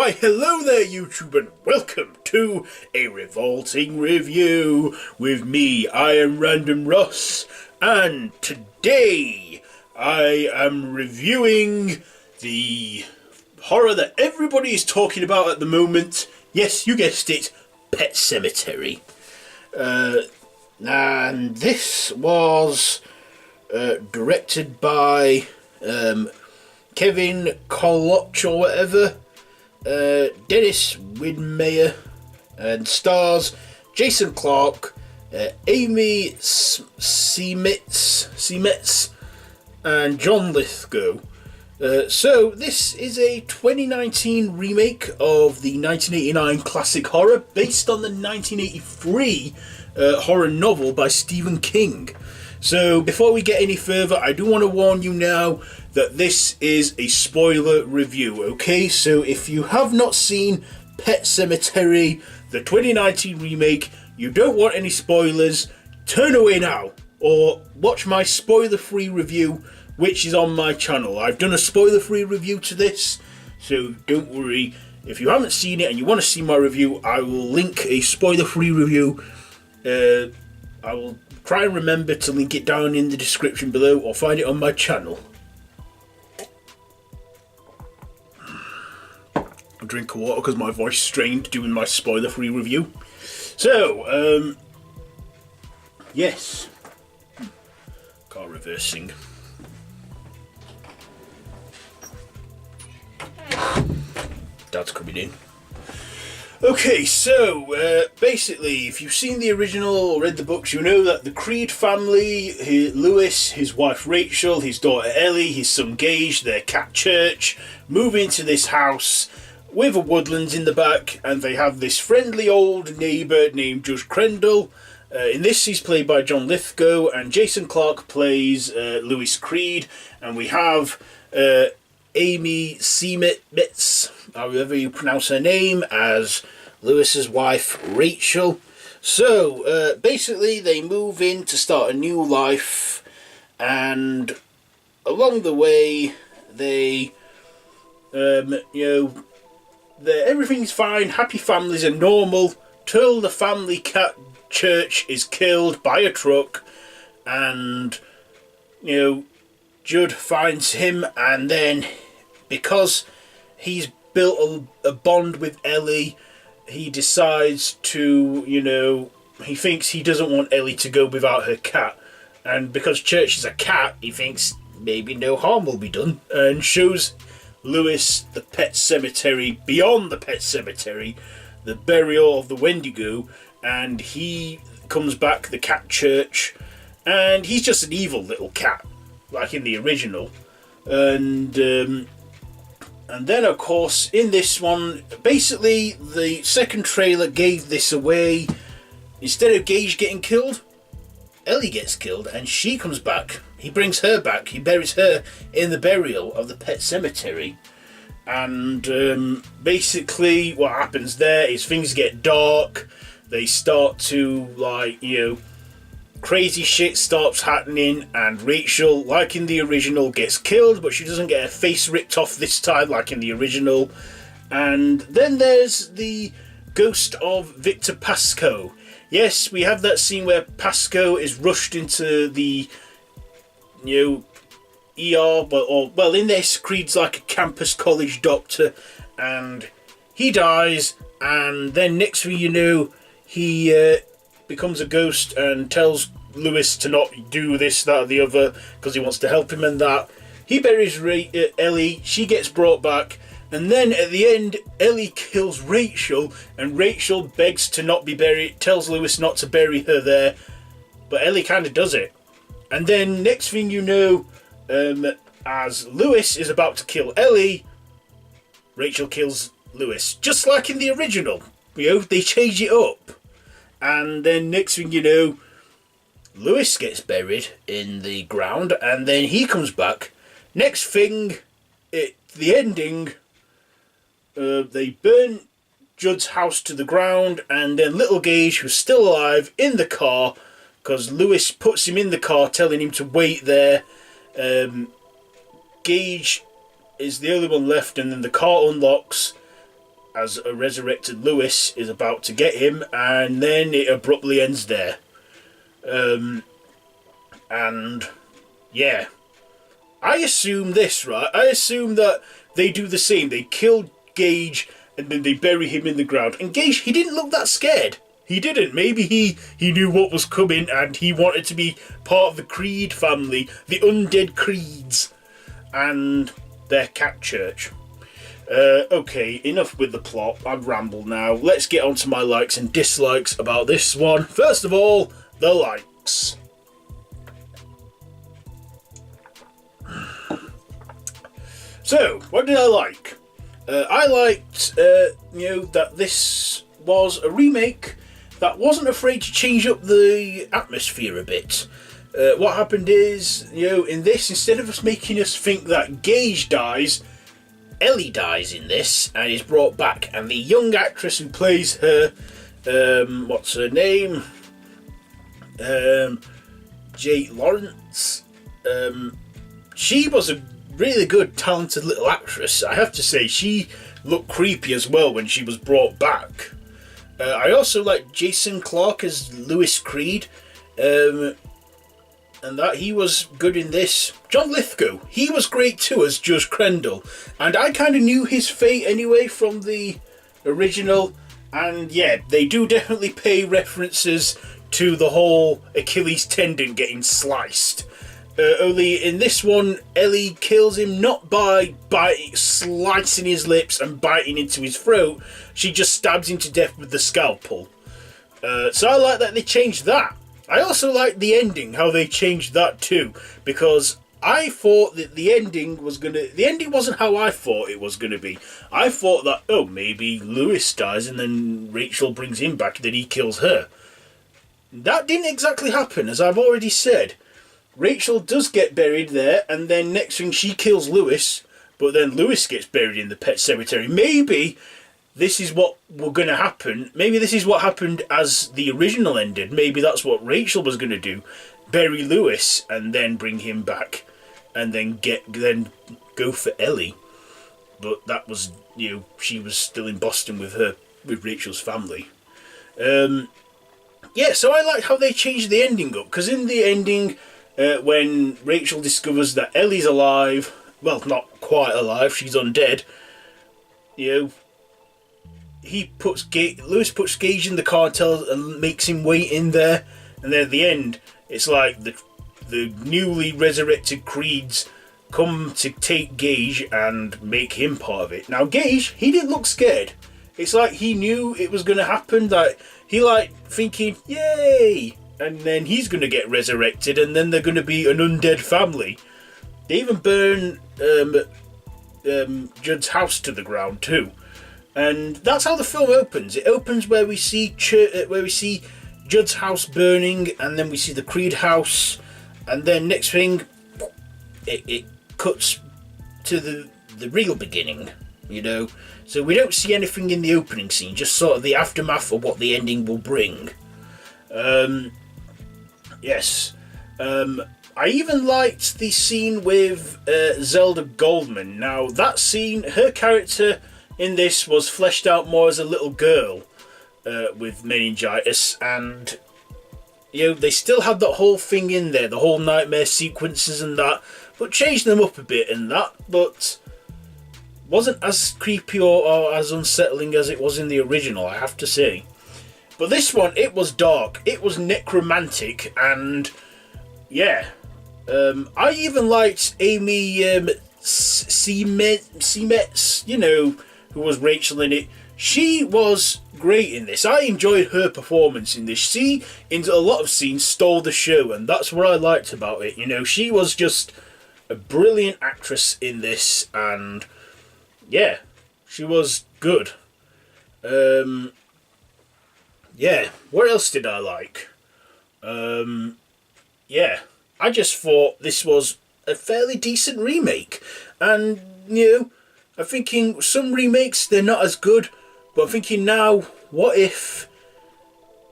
Why, hello there, YouTube, and welcome to a Revolting review with me. I am Random Ross, and today I am reviewing the horror that everybody is talking about at the moment. Yes, you guessed it, Pet Sematary. And this was directed by Kevin Koloch or whatever, Dennis Widmeyer, and stars Jason Clarke, Amy Seimetz, and John Lithgow. So this is a 2019 remake of the 1989 classic horror based on the 1983 horror novel by Stephen King. So before we get any further, I do want to warn you now that this is a spoiler review, okay? So if you have not seen Pet Sematary, the 2019 remake, you don't want any spoilers, turn away now, or watch my spoiler-free review, which is on my channel. I've done a spoiler-free review to this, so don't worry. If you haven't seen it and you want to see my review, I will link a spoiler-free review. I will try and remember to link it down in the description below, or find it on my channel. A drink of water because my voice strained doing my spoiler-free review. So, yes. Car reversing. Dad's coming in. Okay, so basically, if you've seen the original or read the books, you know that the Creed family, Lewis, his wife Rachel, his daughter Ellie, his son Gage, their cat Church, move into this house with a woodlands in the back, and they have this friendly old neighbour named Judge Crendel. In this, he's played by John Lithgow, and Jason Clarke plays Lewis Creed, and we have Amy Seimetz, however you pronounce her name, as Lewis's wife Rachel. So basically they move in to start a new life, and along the way they everything's fine, happy families are normal, till the family cat Church is killed by a truck, and Judd finds him, and then because he's built a bond with Ellie, he decides to, he thinks he doesn't want Ellie to go without her cat, and because Church is a cat, he thinks maybe no harm will be done, and shows Lewis the Pet Sematary beyond the Pet Sematary, the burial of the Wendigo, and he comes back, the cat Church, and he's just an evil little cat, like in the original. And then, of course, in this one, basically the second trailer gave this away. Instead of Gage getting killed, Ellie gets killed, and she comes back. He brings her back. He buries her in the burial of the Pet Sematary. And basically what happens there is things get dark. They start to, crazy shit starts happening, and Rachel, like in the original, gets killed, but she doesn't get her face ripped off this time like in the original. And then there's the ghost of Victor Pascoe. Yes, we have that scene where Pascoe is rushed into the ER, well, in this, Creed's like a campus college doctor, and he dies, and then next thing you know, he becomes a ghost and tells Lewis to not do this, that, or the other, because he wants to help him and that. He buries Ellie, she gets brought back, and then at the end, Ellie kills Rachel, and Rachel begs to not be buried, tells Lewis not to bury her there, but Ellie kind of does it. And then next thing you know, as Lewis is about to kill Ellie, Rachel kills Lewis, just like in the original. They change it up. And then next thing you know, Lewis gets buried in the ground, and then he comes back. Next thing, the ending, they burn Judd's house to the ground, and then little Gage, who's still alive, in the car, because Lewis puts him in the car, telling him to wait there. Gage is the only one left, and then the car unlocks, as a resurrected Lewis is about to get him, and then it abruptly ends there. And yeah, I assume this, right? I assume that they do the same. They kill Gage and then they bury him in the ground. And Gage, he didn't look that scared. He didn't. Maybe he knew what was coming and he wanted to be part of the Creed family, the undead Creeds, and their cat church. Okay, enough with the plot. I've rambled now. Let's get on to my likes and dislikes about this one. First of all, the likes. So, what did I like? I liked, that this was a remake that wasn't afraid to change up the atmosphere a bit. What happened is, in this, instead of us making us think that Gage dies, Ellie dies in this and is brought back. And the young actress who plays her, what's her name? Jade Lawrence. She was a really good, talented little actress. I have to say, she looked creepy as well when she was brought back. I also like Jason Clarke as Lewis Creed, and that he was good in this. John Lithgow, he was great too as Judge Crendel, and I kind of knew his fate anyway from the original, and yeah, they do definitely pay references to the whole Achilles tendon getting sliced. Only in this one, Ellie kills him not by slicing his lips and biting into his throat. She just stabs him to death with the scalpel. So I like that they changed that. I also like the ending, how they changed that too, because I thought that the ending wasn't how I thought it was gonna be. I thought that, maybe Lewis dies and then Rachel brings him back and then he kills her. That didn't exactly happen, as I've already said. Rachel does get buried there, and then next thing she kills Lewis, but then Lewis gets buried in the Pet Sematary. Maybe this is what was going to happen. Maybe this is what happened as the original ended. Maybe that's what Rachel was going to do. Bury Lewis and then bring him back and then go for Ellie. But that was, she was still in Boston with Rachel's family. Yeah, so I like how they changed the ending up, because in the ending, when Rachel discovers that Ellie's alive, well, not quite alive, she's undead, Lewis puts Gage in the car and makes him wait in there, and then at the end, it's like the newly resurrected Creeds come to take Gage and make him part of it. Now Gage, he didn't look scared. It's like he knew it was going to happen, that he thinking, yay! And then he's going to get resurrected, and then they're going to be an undead family. They even burn Judd's house to the ground too, and that's how the film opens. It opens where we see Judd's house burning, and then we see the Creed house, and then next thing, it cuts to the real beginning. So we don't see anything in the opening scene, just sort of the aftermath of what the ending will bring. Yes. I even liked the scene with Zelda Goldman. Now, that scene, her character in this was fleshed out more as a little girl with meningitis, and they still had that whole thing in there, the whole nightmare sequences and that, but changed them up a bit in that, but wasn't as creepy or as unsettling as it was in the original, I have to say. But this one, it was dark, it was necromantic, and yeah. I even liked Amy Seimetz, who was Rachel in it. She was great in this. I enjoyed her performance in this. She, in a lot of scenes, stole the show, and that's what I liked about it. She was just a brilliant actress in this, and yeah, she was good. Yeah, what else did I like? Yeah, I just thought this was a fairly decent remake. And, I'm thinking some remakes, they're not as good, but I'm thinking now, what if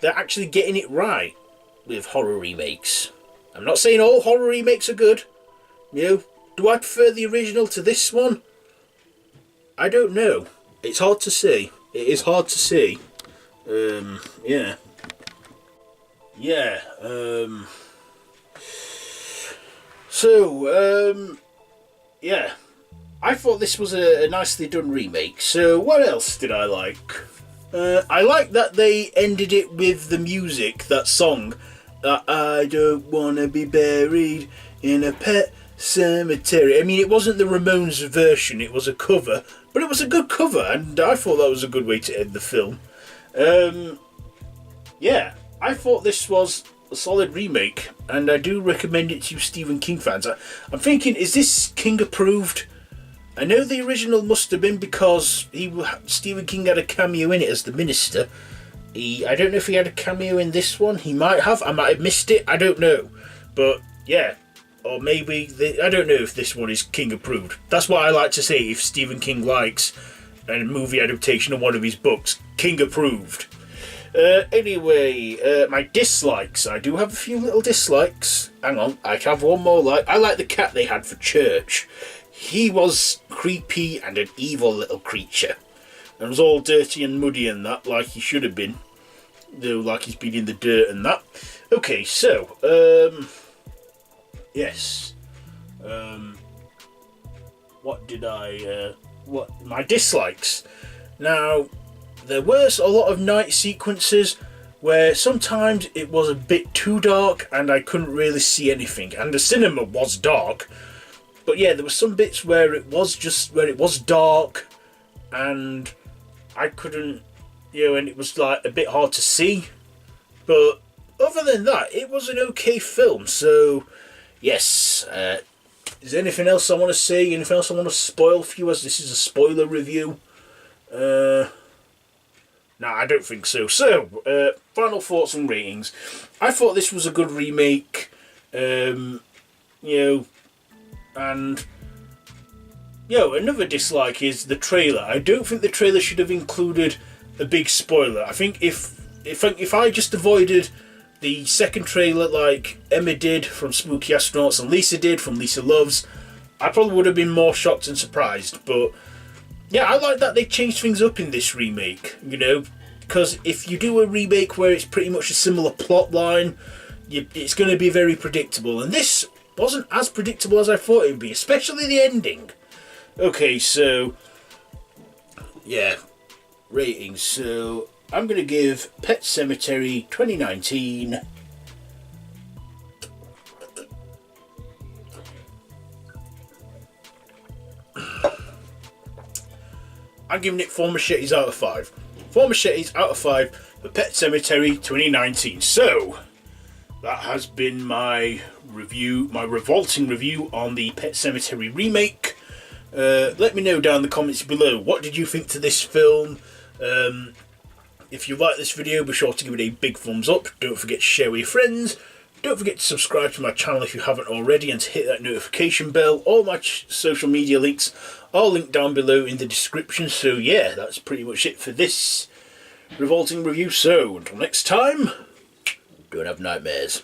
they're actually getting it right with horror remakes? I'm not saying all horror remakes are good. Do I prefer the original to this one? I don't know. It's hard to see. It is hard to see. Yeah. Yeah. Yeah. I thought this was a nicely done remake. So what else did I like? I like that they ended it with the music, that song, that I don't wanna be buried in a pet cemetery. I mean, it wasn't the Ramones version, it was a cover, but it was a good cover, and I thought that was a good way to end the film. Yeah, I thought this was a solid remake, and I do recommend it to you Stephen King fans. I'm thinking, is this King approved? I know the original must have been, because Stephen King had a cameo in it as the minister. I don't know if he had a cameo in this one. He might have. I might have missed it. I don't know. But yeah, or maybe I don't know if this one is King approved. That's what I like to say. If Stephen King likes a movie adaptation of one of his books, King approved. Anyway, my dislikes. I do have a few little dislikes. Hang on, I have one more like. I like the cat they had for church. He was creepy and an evil little creature. And was all dirty and muddy and that, like he should have been. Though, like he's been in the dirt and that. Okay, so, yes. My dislikes. Now, there were a lot of night sequences where sometimes it was a bit too dark and I couldn't really see anything. And the cinema was dark. But yeah, there were some bits where it was dark and I couldn't, and it was like a bit hard to see. But other than that, it was an okay film. So, yes. Is there anything else I want to say? Anything else I want to spoil for you, as this is a spoiler review? No, I don't think so. So, final thoughts and ratings. I thought this was a good remake. And another dislike is the trailer. I don't think the trailer should have included a big spoiler. I think if I just avoided the second trailer like Emma did from Spooky Astronauts and Lisa did from Lisa Loves, I probably would have been more shocked and surprised. But yeah, I like that they changed things up in this remake, because if you do a remake where it's pretty much a similar plot line, it's going to be very predictable. And this wasn't as predictable as I thought it would be, especially the ending. Okay, so yeah, ratings. So I'm going to give Pet Sematary 2019 I'm giving it 4 machetes out of 5. 4 machetes out of 5 for Pet Sematary 2019. So that has been my review, my revolting review on the Pet Sematary remake. Let me know down in the comments below, what did you think to this film? If you like this video, be sure to give it a big thumbs up. Don't forget to share with your friends. Don't forget to subscribe to my channel if you haven't already, and to hit that notification bell. All my social media links are linked down below in the description. So yeah, that's pretty much it for this revolting review. So until next time, don't have nightmares.